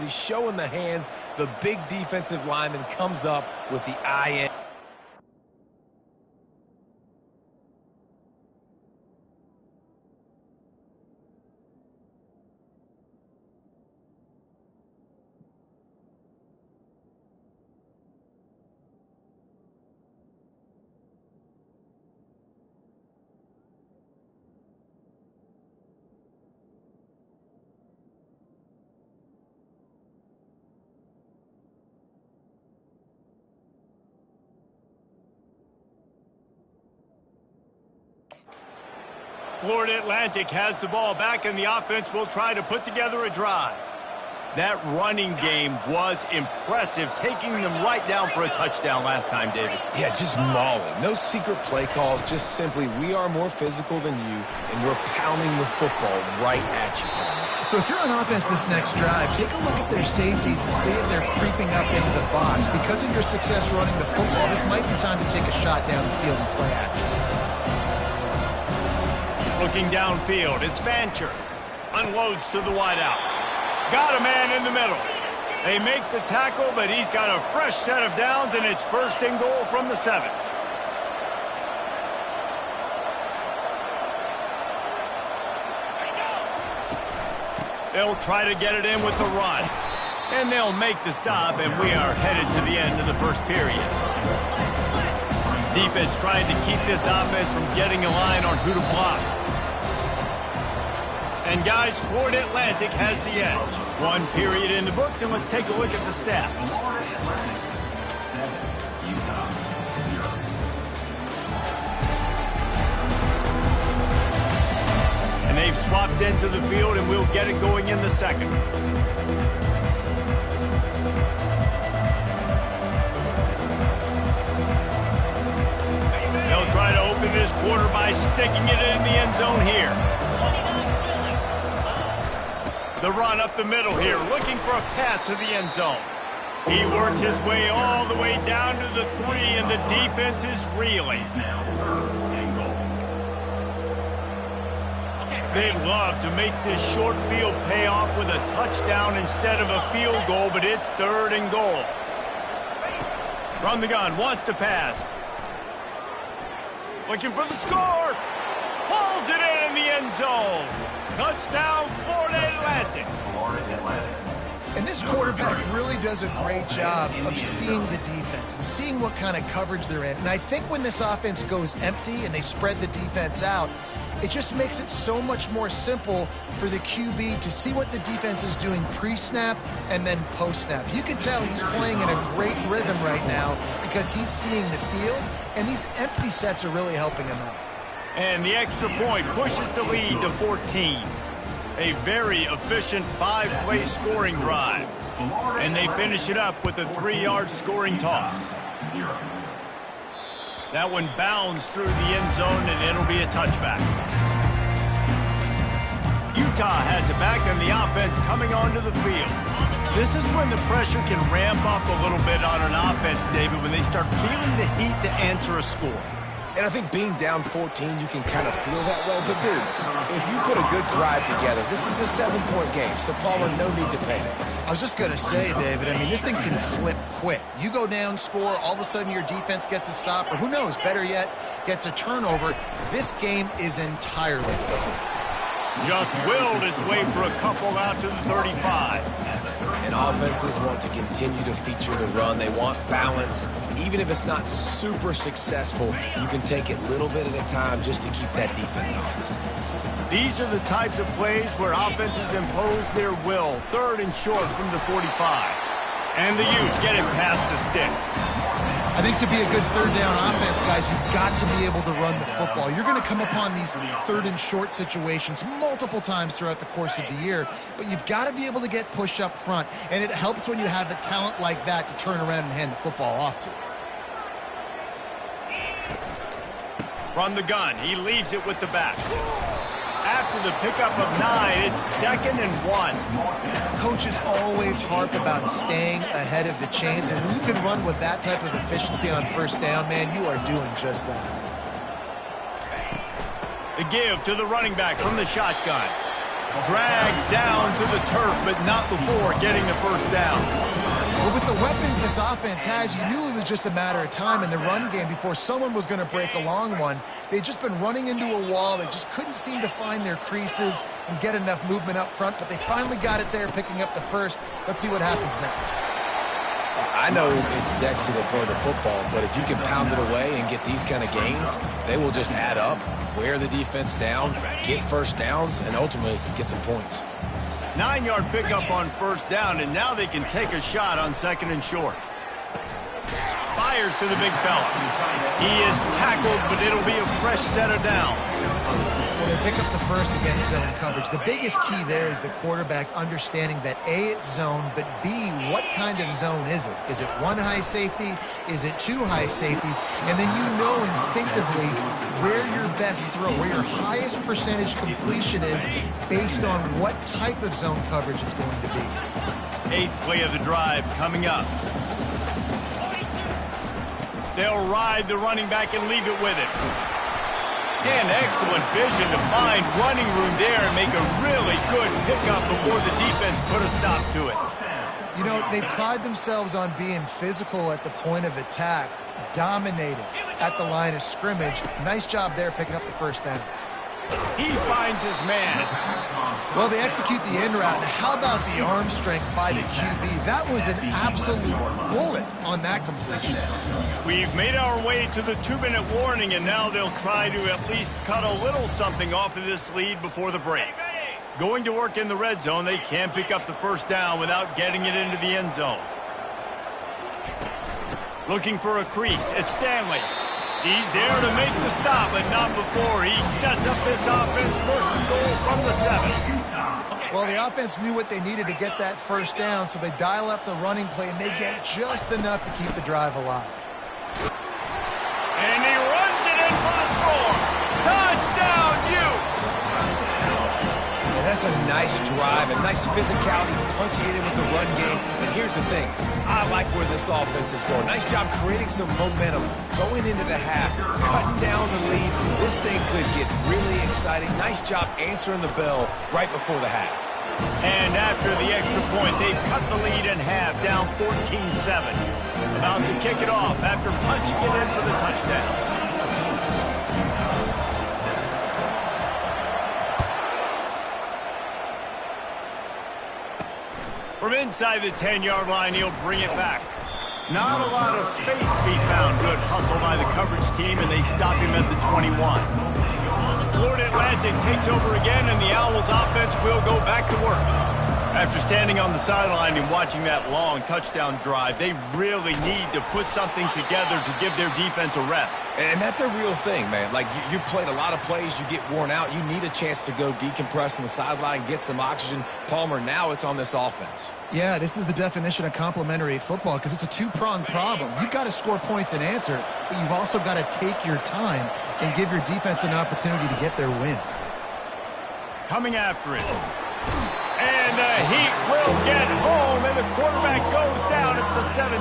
he's showing the hands. The big defensive lineman comes up with the eye in. Florida Atlantic has the ball back, and the offense will try to put together a drive. That running game was impressive, taking them right down for a touchdown last time, David. Yeah, just mauling. No secret play calls, just simply we are more physical than you, and we're pounding the football right at you. So if you're on offense this next drive, take a look at their safeties and see if they're creeping up into the box. Because of your success running the football, this might be time to take a shot down the field and play action. Looking downfield, it's Fancher. Unloads to the wideout. Got a man in the middle. They make the tackle, but he's got a fresh set of downs, and it's first and goal from the 7. They'll try to get it in with the run. And they'll make the stop, and we are headed to the end of the first period. Defense trying to keep this offense from getting a line on who to block. And guys, Florida Atlantic has the edge. 1 period in the books, and let's take a look at the stats. And they've swapped into the field, and we'll get it going in the second. They'll try to open this quarter by sticking it in the end zone here. The run up the middle here, looking for a path to the end zone. He works his way all the way down to the 3, and the defense is reeling. They'd love to make this short field pay off with a touchdown instead of a field goal, but it's 3rd and goal. From the gun, wants to pass. Looking for the score. Pulls it in the end zone. Touchdown, Florida Atlantic. And this quarterback really does a great job of seeing the defense and seeing what kind of coverage they're in. And I think when this offense goes empty and they spread the defense out, it just makes it so much more simple for the QB to see what the defense is doing pre-snap and then post-snap. You can tell he's playing in a great rhythm right now because he's seeing the field, and these empty sets are really helping him out. And the extra point pushes the lead to 14. A very efficient 5-play scoring drive. And they finish it up with a 3-yard scoring toss. That one bounds through the end zone, and it'll be a touchback. Utah has it back, and the offense coming onto the field. This is when the pressure can ramp up a little bit on an offense, David, when they start feeling the heat to answer a score. And I think being down 14, you can kind of feel that way. But, dude, if you put a good drive together, this is a 7-point game, so Palmer, no need to panic. I was just going to say, David, I mean, this thing can flip quick. You go down, score, all of a sudden your defense gets a stop, or who knows, better yet, gets a turnover. This game is entirely different. Just willed his way for a couple out to the 35. And offenses want to continue to feature the run. They want balance. Even if it's not super successful, you can take it little bit at a time just to keep that defense honest. These are the types of plays where offenses impose their will. 3rd and short from the 45. And the Utes get it past the sticks. I think to be a good 3rd down offense, guys, you've got to be able to run the football. You're going to come upon these 3rd and short situations multiple times throughout the course of the year, but you've got to be able to get push up front, and it helps when you have a talent like that to turn around and hand the football off to. From the gun, he leaves it with the back. After the pickup of 9, it's 2nd and 1. Coaches always harp about staying ahead of the chains, and when you can run with that type of efficiency on 1st down, man, you are doing just that. The give to the running back from the shotgun. Dragged down to the turf, but not before getting the first down. Well, with the weapons this offense has, you knew it was just a matter of time in the run game before someone was going to break a long one. They'd just been running into a wall. They just couldn't seem to find their creases and get enough movement up front, but they finally got it there, picking up the first. Let's see what happens next. I know it's sexy to throw the football, but if you can pound it away and get these kind of gains, they will just add up, wear the defense down, get first downs, and ultimately get some points. 9-yard pickup on first down, and now they can take a shot on second and short. Fires to the big fella. He is tackled, but it'll be a fresh set of downs. Well, they pick up the first against zone coverage. The biggest key there is the quarterback understanding that A, it's zone, but B, what kind of zone is it? Is it one high safety? Is it two high safeties? And then you know instinctively where your best throw, where your highest percentage completion is based on what type of zone coverage it's going to be. 8th play of the drive coming up. They'll ride the running back and leave it with it. And excellent vision to find running room there and make a really good pickup before the defense put a stop to it. You know, they pride themselves on being physical at the point of attack, dominating at the line of scrimmage. Nice job there picking up the first down. He finds his man. Well, they execute the in route. How about the arm strength by the QB? That was an absolute bullet on that completion. We've made our way to the 2-minute warning, and now they'll try to at least cut a little something off of this lead before the break. Going to work in the red zone, they can pick up the first down without getting it into the end zone. Looking for a crease, it's Stanley. He's there to make the stop, but not before he sets up this offense first and goal from the 7. Well, the offense knew what they needed to get that first down, so they dial up the running play, and they get just enough to keep the drive alive. And he runs it in for the score. Touchdown, Utes! And that's a nice drive, a nice physicality, punching it in with the run game. And here's the thing. I like where this offense is going. Nice job creating some momentum, going into the half, cutting down the lead. This thing could get really exciting. Nice job answering the bell right before the half. And after the extra point, they've cut the lead in half, down 14-7. About to kick it off after punching it in for the touchdown. From inside the 10-yard line, he'll bring it back. Not a lot of space to be found. Good hustle by the coverage team, and they stop him at the 21. Florida Atlantic takes over again, and the Owls offense will go back to work. After standing on the sideline and watching that long touchdown drive, they really need to put something together to give their defense a rest. And that's a real thing, man. Like, you played a lot of plays, you get worn out. You need a chance to go decompress on the sideline, get some oxygen. Palmer, now it's on this offense. Yeah, this is the definition of complementary football because it's a two-pronged problem. You've got to score points and answer, but you've also got to take your time and give your defense an opportunity to get their win. Coming after it. And the Heat will get home, and the quarterback goes down at the 17.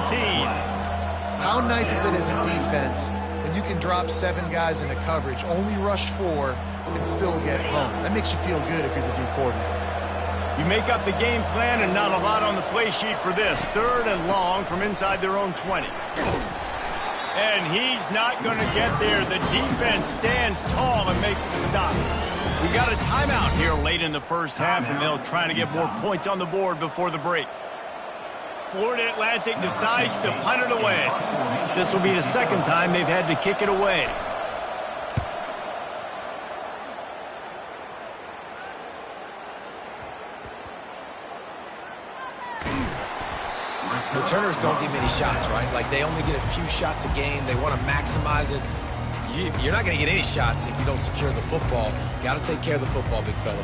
How nice is it as a defense when you can drop 7 guys into coverage, only rush 4, and still get home? That makes you feel good if you're the D coordinator. You make up the game plan and not a lot on the play sheet for this. 3rd and long from inside their own 20. And he's not going to get there. The defense stands tall and makes the stop. We got a timeout here late in the first half, and they'll try to get more points on the board before the break. Florida Atlantic decides to punt it away. This will be the second time they've had to kick it away. Returners don't get many shots, right? Like, they only get a few shots a game. They want to maximize it. You're not going to get any shots if you don't secure the football. Got to take care of the football, big fella.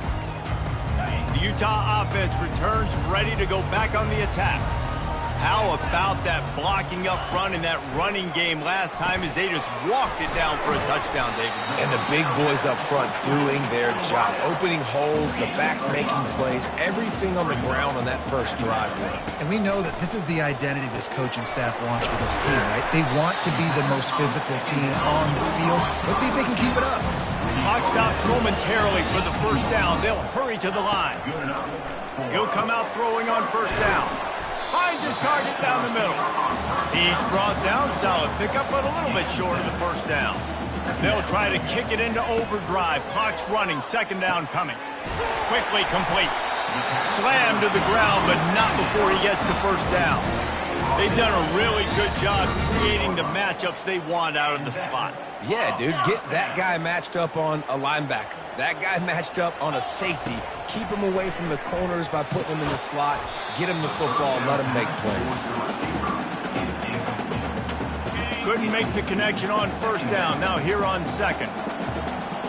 The Utah offense returns ready to go back on the attack. How about that blocking up front in that running game last time as they just walked it down for a touchdown, David? And the big boys up front doing their job. Opening holes, the backs making plays, everything on the ground on that first drive. And we know that this is the identity this coaching staff wants for this team, right? They want to be the most physical team on the field. Let's see if they can keep it up. Clock stops momentarily for the first down. They'll hurry to the line. He'll come out throwing on first down. Finds his target down the middle. He's brought down. Solid pickup, but a little bit short of the first down. They'll try to kick it into overdrive. Clock's running. Second down coming. Quickly complete. Slammed to the ground, but not before he gets the first down. They've done a really good job creating the matchups they want out of the slot. Yeah, dude, get that guy matched up on a linebacker. That guy matched up on a safety. Keep him away from the corners by putting him in the slot. Get him the football. Let him make plays. Couldn't make the connection on first down. Now here on second.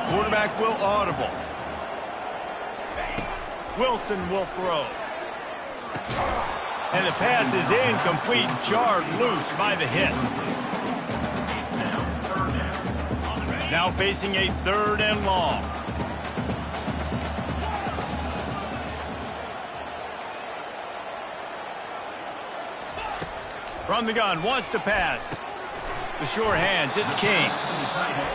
Quarterback will audible. Wilson will throw. And the pass is incomplete, jarred loose by the hit. Now facing a third and long. From the gun, wants to pass. The sure hands, it's King.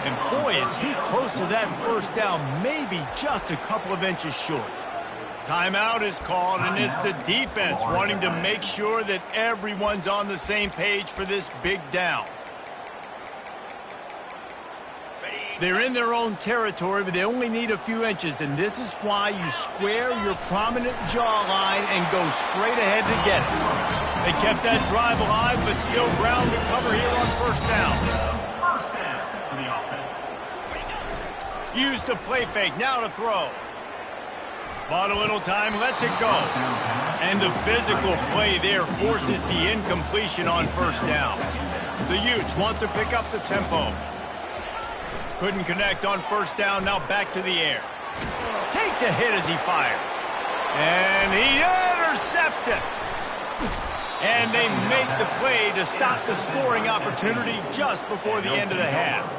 And boy, is he close to that first down, maybe just a couple of inches short. Timeout is called, and it's the defense wanting to make sure that everyone's on the same page for this big down. They're in their own territory, but they only need a few inches, and this is why you square your prominent jawline and go straight ahead to get it. They kept that drive alive, but still ground to cover here on first down. First down for the offense. Use the play fake, now to throw. Bought a little time, lets it go. And the physical play there forces the incompletion on first down. The Utes want to pick up the tempo. Couldn't connect on first down, now back to the air. Takes a hit as he fires. And he intercepts it. And they make the play to stop the scoring opportunity just before the end of the half.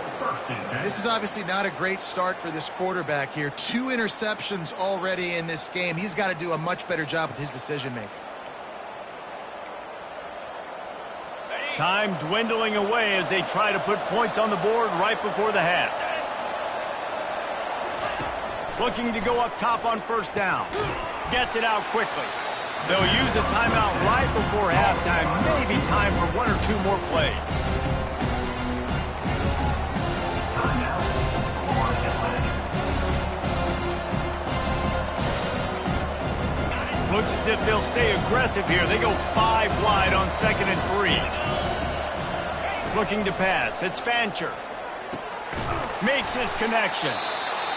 This is obviously not a great start for this quarterback here. 2 interceptions already in this game. He's got to do a much better job with his decision-making. Time dwindling away as they try to put points on the board right before the half. Looking to go up top on first down. Gets it out quickly. They'll use a timeout right before halftime. Maybe time for 1 or 2 more plays. Looks as if they'll stay aggressive here. They go 5 wide on 2nd and 3. Looking to pass. It's Fancher. Makes his connection.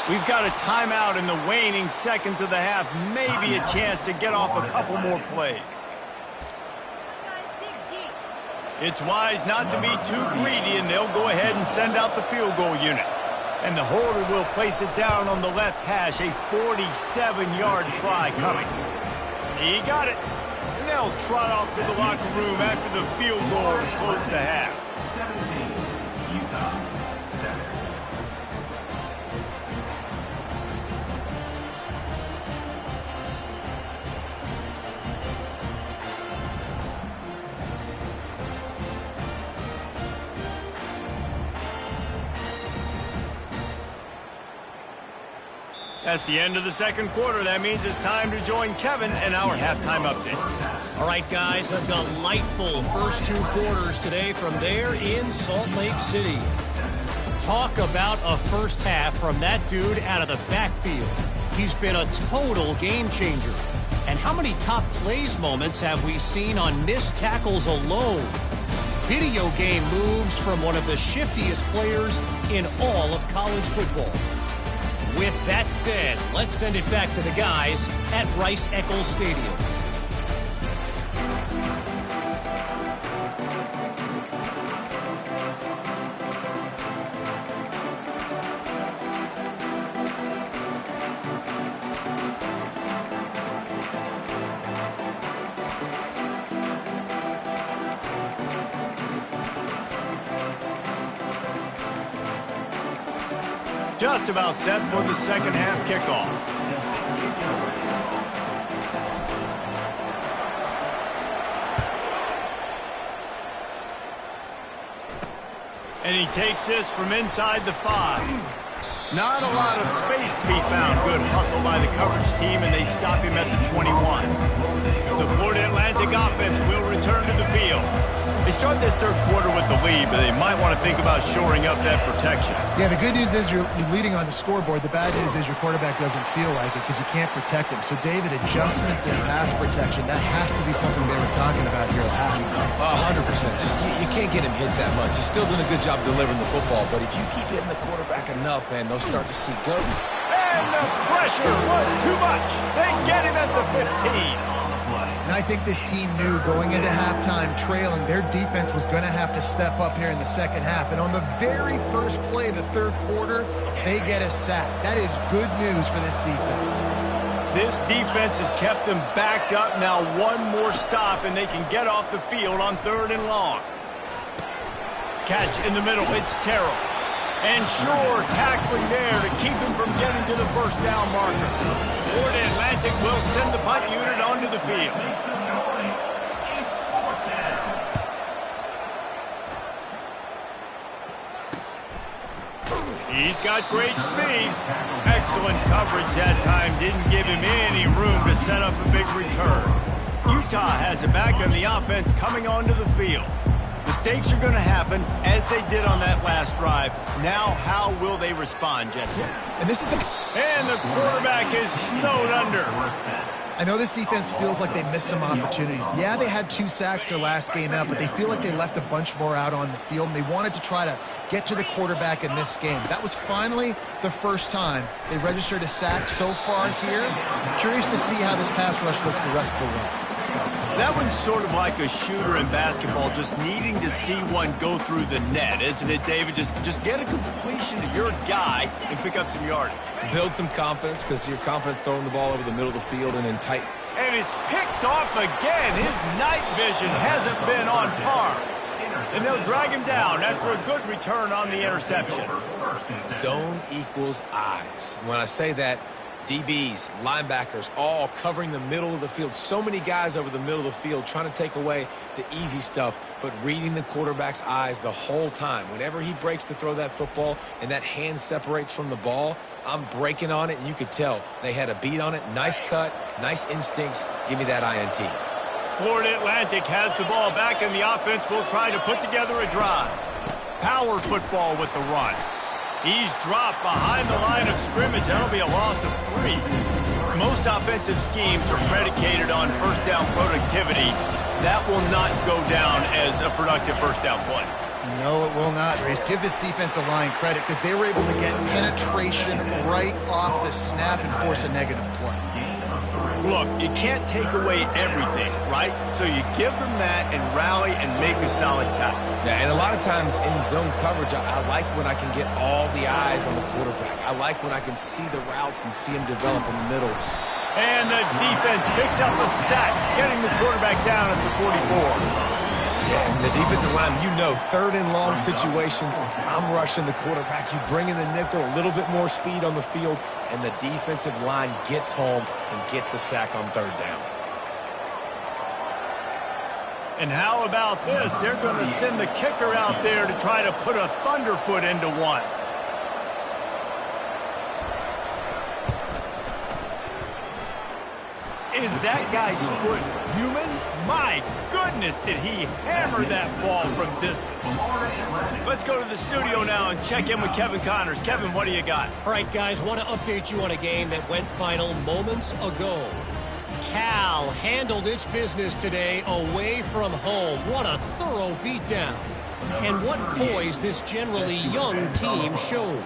We've got a timeout in the waning seconds of the half. Maybe a chance to get off a couple more plays. It's wise not to be too greedy, and they'll go ahead and send out the field goal unit. And the holder will place it down on the left hash. A 47-yard try coming. He got it. And they'll trot off to the locker room after the field goal to close the half. 17, Utah, 7. That's the end of the second quarter. That means it's time to join Kevin and our halftime update. All right, guys, a delightful first 2 quarters today from there in Salt Lake City. Talk about a first half from that dude out of the backfield. He's been a total game changer. And how many top plays moments have we seen on missed tackles alone? Video game moves from one of the shiftiest players in all of college football. With that said, let's send it back to the guys at Rice-Eccles Stadium. Just about set for the second half kickoff. And he takes this from inside the 5. Not a lot of space to be found. Good hustle by the coverage team, and they stop him at the 21. The Florida Atlantic offense will return to the field. They start this third quarter with the lead, but they might want to think about shoring up that protection. Yeah, the good news is you're leading on the scoreboard. The bad news is your quarterback doesn't feel like it because you can't protect him. So, David, adjustments in pass protection, that has to be something they were talking about here at halftime. 100%. Just you can't get him hit that much. He's still doing a good job delivering the football, but if you keep hitting the quarterback enough, man, they'll start to see go. And the pressure was too much. They get him at the 15. And I think this team knew going into halftime trailing, their defense was going to have to step up here in the second half. And on the very first play of the third quarter, they get a sack. That is good news for this defense. This defense has kept them backed up. Now one more stop, and they can get off the field on 3rd and long. Catch in the middle. It's Terrell. And sure, tackling there to keep him from getting to the first down marker. Florida Atlantic will send the punt unit onto the field. He's got great speed. Excellent coverage that time. Didn't give him any room to set up a big return. Utah has it back on the offense coming onto the field. Mistakes are going to happen, as they did on that last drive. Now, how will they respond, Jesse? And this is And the quarterback is snowed under. I know this defense feels like they missed some opportunities. Yeah, they had 2 sacks their last game out, but they feel like they left a bunch more out on the field, and they wanted to try to get to the quarterback in this game. That was finally the first time they registered a sack so far here. I'm curious to see how this pass rush looks the rest of the way. That one's sort of like a shooter in basketball, just needing to see one go through the net, isn't it, David? Just get a completion to your guy and pick up some yardage. Build some confidence because your confidence throwing the ball over the middle of the field and in tight. And it's picked off again. His night vision hasn't been on par. And they'll drag him down after a good return on the interception. Zone equals eyes. When I say that, DBs, linebackers, all covering the middle of the field. So many guys over the middle of the field trying to take away the easy stuff, but reading the quarterback's eyes the whole time. Whenever he breaks to throw that football and that hand separates from the ball, I'm breaking on it, and you could tell they had a beat on it. Nice cut, nice instincts. Give me that INT. Florida Atlantic has the ball back, and the offense will try to put together a drive. Power football with the run. He's dropped behind the line of scrimmage. That'll be a loss of 3. Most offensive schemes are predicated on first down productivity. That will not go down as a productive first down play. No, it will not, Reese. Give this defensive line credit because they were able to get penetration right off the snap and force a negative play. Look, you can't take away everything, right? So you give them that and rally and make a solid tackle. Yeah, and a lot of times in zone coverage, I like when I can get all the eyes on the quarterback. I like when I can see the routes and see him develop in the middle. And the defense picks up a sack, getting the quarterback down at the 44. Yeah, and the defensive line, you know, 3rd and long situations, I'm rushing the quarterback. You bring in the nickel, a little bit more speed on the field, and the defensive line gets home and gets the sack on 3rd down. And how about this? They're going to send the kicker out there to try to put a thunderfoot into one. Is that guy's foot human? My goodness, did he hammer that ball from distance. Let's go to the studio now and check in with Kevin Connors. Kevin, what do you got? All right, guys, want to update you on a game that went final moments ago. Cal handled its business today away from home. What a thorough beatdown. And what poise this generally young team showed.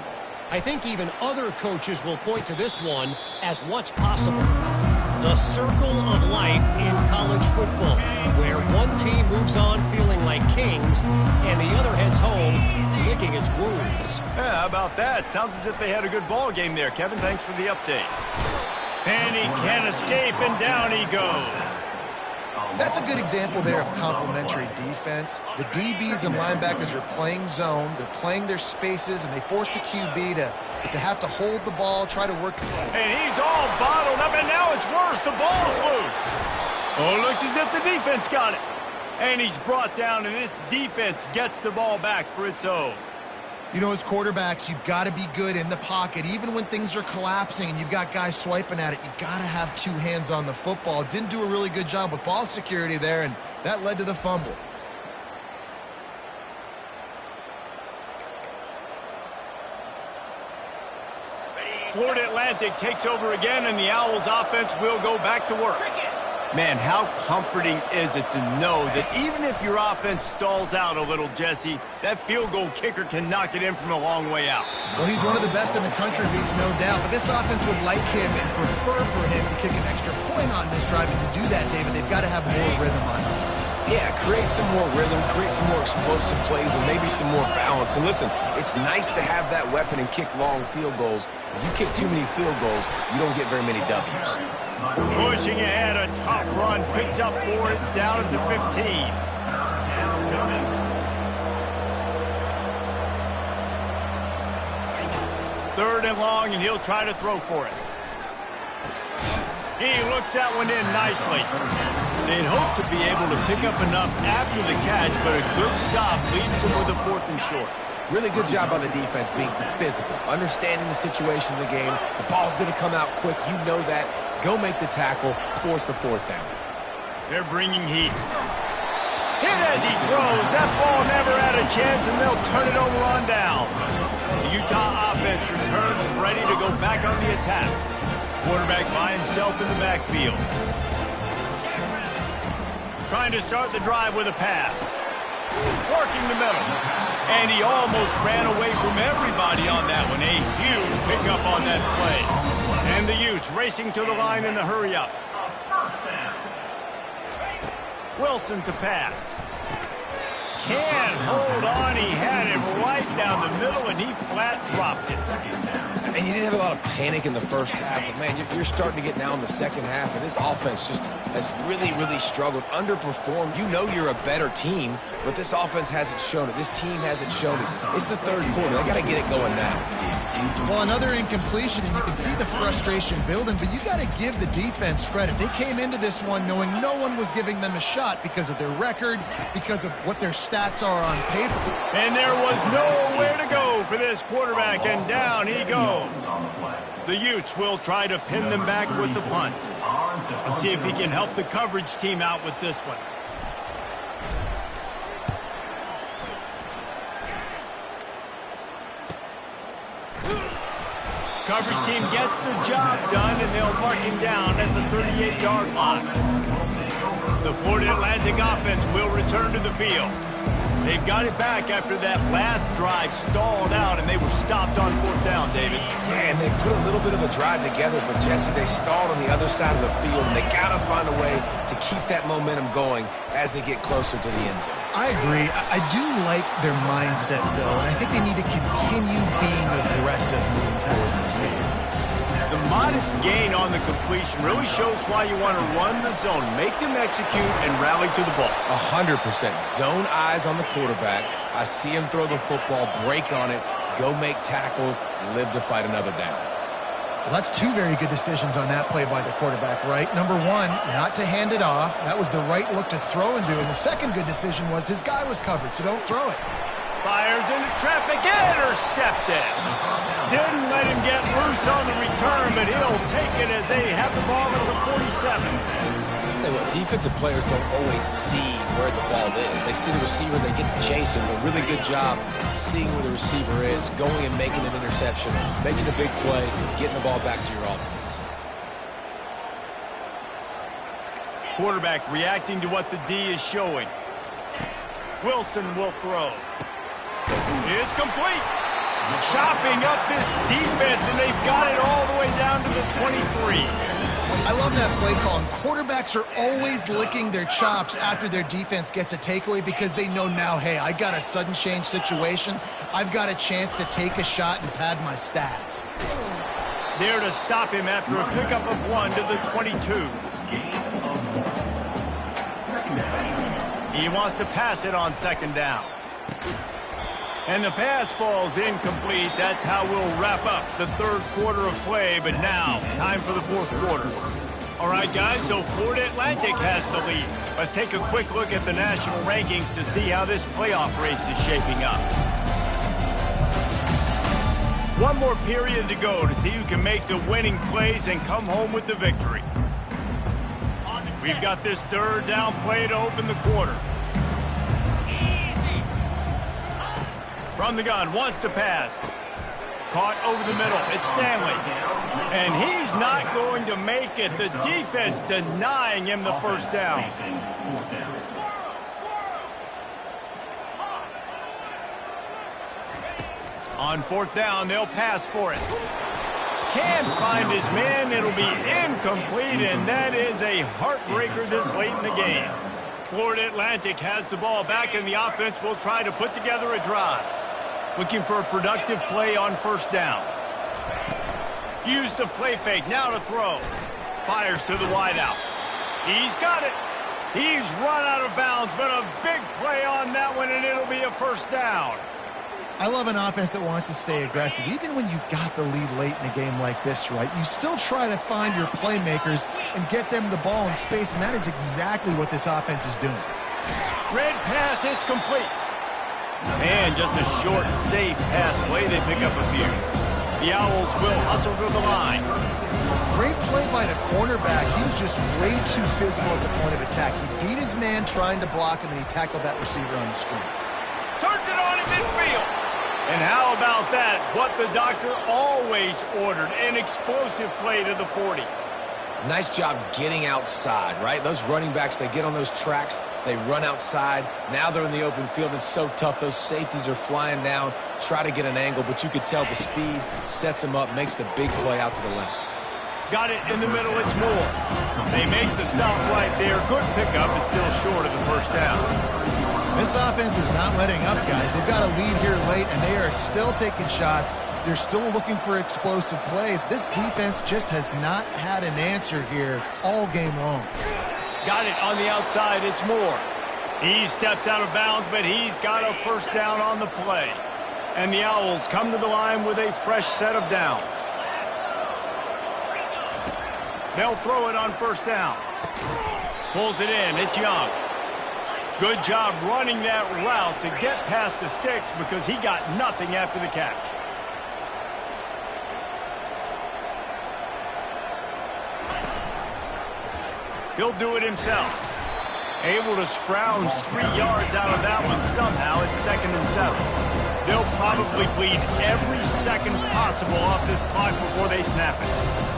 I think even other coaches will point to this one as what's possible. The circle of life in college football, where one team moves on feeling like kings and the other heads home licking its wounds. Yeah, how about that? Sounds as if they had a good ball game there. Kevin, thanks for the update. And he can't escape, and down he goes. That's a good example there of complementary defense. The DBs and linebackers are playing zone, they're playing their spaces, and they force the QB to have to hold the ball, try to work. And he's all bottled up, and now it's worse. The ball's loose. Oh, it looks as if the defense got it. And he's brought down, and this defense gets the ball back for its own. You know, as quarterbacks, you've got to be good in the pocket. Even when things are collapsing and you've got guys swiping at it, you've got to have two hands on the football. Didn't do a really good job with ball security there, and that led to the fumble. Florida Atlantic takes over again, and the Owls offense will go back to work. Man, how comforting is it to know that even if your offense stalls out a little, Jesse, that field goal kicker can knock it in from a long way out. Well, he's one of the best in the country, Reese, no doubt. But this offense would like him and prefer for him to kick an extra point on this drive. And to do that, David, they've got to have more rhythm on offense. Yeah, create some more rhythm, create some more explosive plays, and maybe some more balance. And listen, it's nice to have that weapon and kick long field goals. If you kick too many field goals, you don't get very many W's. Pushing ahead, a tough run, picks up 4, it's down at the 15. Third and long, and he'll try to throw for it. He looks that one in nicely. They'd hope to be able to pick up enough after the catch, but a good stop leaves them with a 4th and short. Really good job on the defense being physical, understanding the situation of the game. The ball's going to come out quick. You know that. Go make the tackle, force the 4th down. They're bringing heat. Hit as he throws. That ball never had a chance, and they'll turn it over on downs. The Utah offense returns ready to go back on the attack. Quarterback by himself in the backfield. Trying to start the drive with a pass. Working the middle. And he almost ran away from everybody on that one. A huge pickup on that play. And the Utes racing to the line in a hurry-up. Wilson to pass. Can't hold on. He had it right down the middle, and he flat dropped it. And you didn't have a lot of panic in the first half, but, man, you're starting to get now in the second half, and this offense just has really, really struggled, underperformed. You know you're a better team, but this offense hasn't shown it. This team hasn't shown it. It's the third quarter. They got to get it going now. Well, another incompletion, and you can see the frustration building, but you got to give the defense credit. They came into this one knowing no one was giving them a shot because of their record, because of what their stats are on paper. And there was nowhere to go for this quarterback, and down he goes. The Utes will try to pin them back with the punt. Let's see if he can help the coverage team out with this one. Coverage team gets the job done, and they'll mark him down at the 38-yard line. The Florida Atlantic offense will return to the field. They've got it back after that last drive stalled out, and they were stopped on 4th down, David. Yeah, and they put a little bit of a drive together, but, Jesse, they stalled on the other side of the field, and they got to find a way to keep that momentum going as they get closer to the end zone. I agree. I do like their mindset, though, and I think they need to continue being aggressive moving forward in this game. The modest gain on the completion really shows why you want to run the zone, make them execute, and rally to the ball. 100%. Zone eyes on the quarterback. I see him throw the football, break on it, go make tackles, live to fight another down. Well, that's two very good decisions on that play by the quarterback, right? Number one, not to hand it off. That was the right look to throw into. And the second good decision was his guy was covered, so don't throw it. Fires into traffic, intercepted. Didn't let him get loose on the return, but he'll take it as they have the ball at the 47. I'll tell you what, defensive players don't always see where the ball is. They see the receiver, they get to chase him. A really good job seeing where the receiver is, going and making an interception, making a big play, getting the ball back to your offense. Quarterback reacting to what the D is showing. Wilson will throw. It's complete. Chopping up this defense, and they've got it all the way down to the 23. I love that play call. And quarterbacks are always licking their chops after their defense gets a takeaway because they know now, hey, I got a sudden change situation. I've got a chance to take a shot and pad my stats. There to stop him after a pickup of 1 to the 22. He wants to pass it on 2nd down. And the pass falls incomplete. That's how we'll wrap up the 3rd quarter of play. But now, time for the 4th quarter. All right, guys, so Florida Atlantic has the lead. Let's take a quick look at the national rankings to see how this playoff race is shaping up. One more period to go to see who can make the winning plays and come home with the victory. We've got this third down play to open the quarter. From the gun, wants to pass. Caught over the middle. It's Stanley. And he's not going to make it. The defense denying him the first down. On fourth down, they'll pass for it. Can't find his man. It'll be incomplete, and that is a heartbreaker this late in the game. Florida Atlantic has the ball back, and the offense will try to put together a drive. Looking for a productive play on first down. Use the play fake, now to throw. Fires to the wideout. He's got it. He's run out of bounds, but a big play on that one, and it'll be a first down. I love an offense that wants to stay aggressive. Even when you've got the lead late in a game like this, right, you still try to find your playmakers and get them the ball in space, and that is exactly what this offense is doing. Red pass, it's complete. And just a short, safe pass play. They pick up a few. The Owls will hustle to the line. Great play by the cornerback. He was just way too physical at the point of attack. He beat his man trying to block him, and he tackled that receiver on the screen. Turns it on in midfield. And how about that? What the doctor always ordered, an explosive play to the 40. Nice job getting outside, right? Those running backs, they get on those tracks, they run outside. Now they're in the open field. It's so tough. Those safeties are flying down, try to get an angle, but you could tell the speed sets them up, makes the big play out to the left. Got it in the middle. It's Moore. They make the stop right there. Good pickup. It's still short of the first down. This offense is not letting up, guys. They've got a lead here late, and they are still taking shots. They're still looking for explosive plays. This defense just has not had an answer here all game long. Got it on the outside. It's Moore. He steps out of bounds, but he's got a first down on the play. And the Owls come to the line with a fresh set of downs. They'll throw it on first down. Pulls it in. It's Young. Good job running that route to get past the sticks because he got nothing after the catch. He'll do it himself. Able to scrounge 3 yards out of that one somehow. It's 2nd and 7. They'll probably bleed every second possible off this clock before they snap it.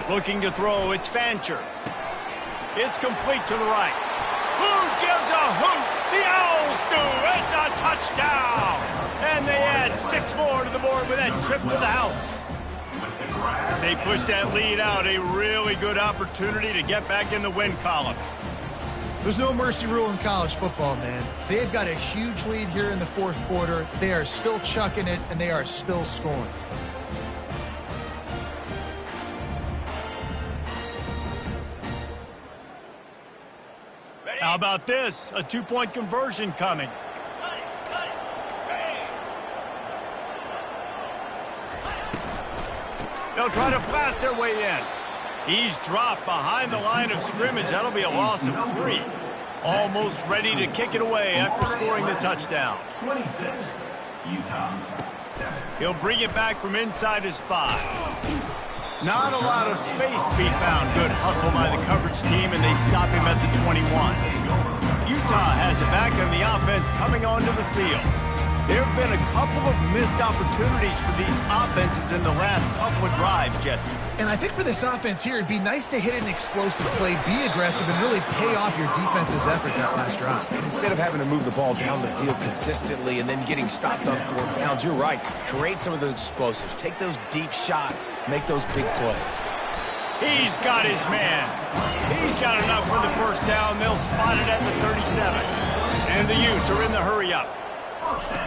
Looking to throw, it's Fancher. It's complete to the right. Who gives a hoot? The Owls do. It's a touchdown. And they add 6 more to the board with that trip to the house. As they push that lead out, a really good opportunity to get back in the win column. There's no mercy rule in college football, man. They've got a huge lead here in the 4th quarter. They are still chucking it, and they are still scoring. How about this? A 2-point conversion coming. They'll try to blast their way in. He's dropped behind the line of scrimmage. That'll be a loss of 3. Almost ready to kick it away after scoring the touchdown. 26, Utah, 7. He'll bring it back from inside his 5. Not a lot of space to be found. Good hustle by the coverage team, and they stop him at the 21. Utah has it back, and the offense coming onto the field. There have been a couple of missed opportunities for these offenses in the last couple of drives, Jesse. And I think for this offense here, it'd be nice to hit an explosive play, be aggressive, and really pay off your defense's effort that last drive. And instead of having to move the ball down the field consistently and then getting stopped on 4th downs, you're right. Create some of those explosives. Take those deep shots. Make those big plays. He's got his man. He's got enough for the first down. They'll spot it at the 37. And the Utes are in the hurry-up.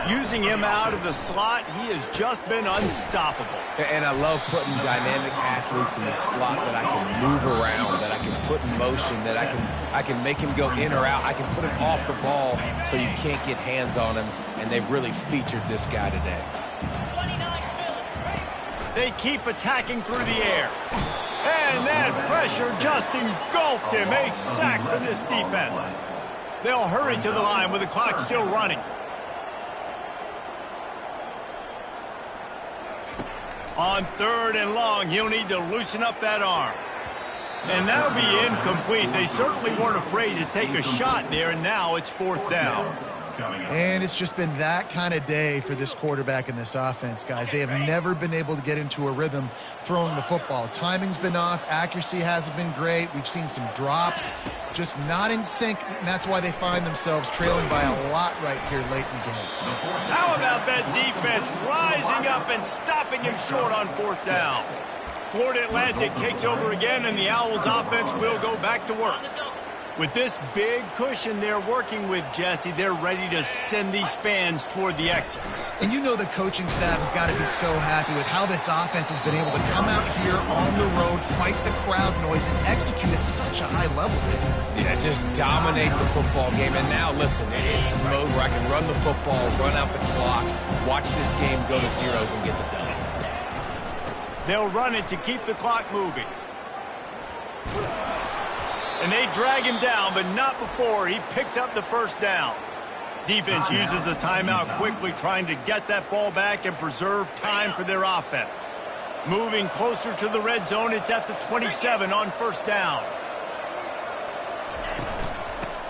Using him out of the slot, he has just been unstoppable. And I love putting dynamic athletes in the slot that I can move around, that I can put in motion, that I can make him go in or out. I can put him off the ball so you can't get hands on him, and they've really featured this guy today. They keep attacking through the air. And that pressure just engulfed him. A sack from this defense. They'll hurry to the line with the clock still running. On 3rd and long, he'll need to loosen up that arm. And that'll be incomplete. They certainly weren't afraid to take a shot there, and now it's 4th down. And it's just been that kind of day for this quarterback and this offense, guys. They have never been able to get into a rhythm throwing the football. Timing's been off. Accuracy hasn't been great. We've seen some drops, just not in sync, and that's why they find themselves trailing by a lot right here late in the game. How about that defense rising up and stopping him short on 4th down? Florida Atlantic takes over again, and the Owls offense will go back to work. With this big cushion they're working with, Jesse, they're ready to send these fans toward the exits. And you know the coaching staff has got to be so happy with how this offense has been able to come out here on the road, fight the crowd noise, and execute at such a high level. Yeah, just dominate the football game. And now, listen, it's a mode where I can run the football, run out the clock, watch this game go to zeros and get the dub. They'll run it to keep the clock moving. And they drag him down, but not before he picks up the 1st down. Defense uses a timeout quickly, trying to get that ball back and preserve time for their offense. Moving closer to the red zone, it's at the 27 on 1st down.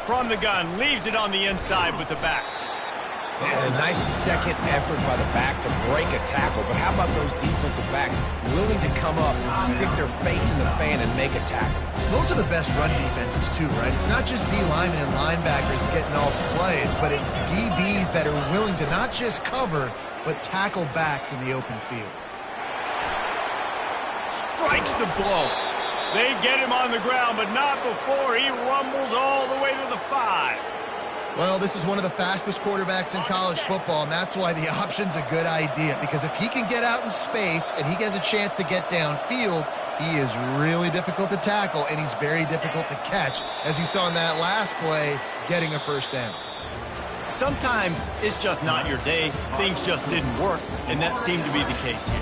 From the gun, leaves it on the inside with the back. And a nice second effort by the back to break a tackle. But how about those defensive backs willing to come up, stick their face in the fan, and make a tackle? Those are the best run defenses, too, right? It's not just D linemen and linebackers getting all the plays, but it's DBs that are willing to not just cover, but tackle backs in the open field. Strikes the blow. They get him on the ground, but not before he rumbles all the way to the 5. Well, this is one of the fastest quarterbacks in college football, and that's why the option's a good idea. Because if he can get out in space and he has a chance to get downfield, he is really difficult to tackle, and he's very difficult to catch, as you saw in that last play, getting a 1st down. Sometimes it's just not your day. Things just didn't work, and that seemed to be the case here.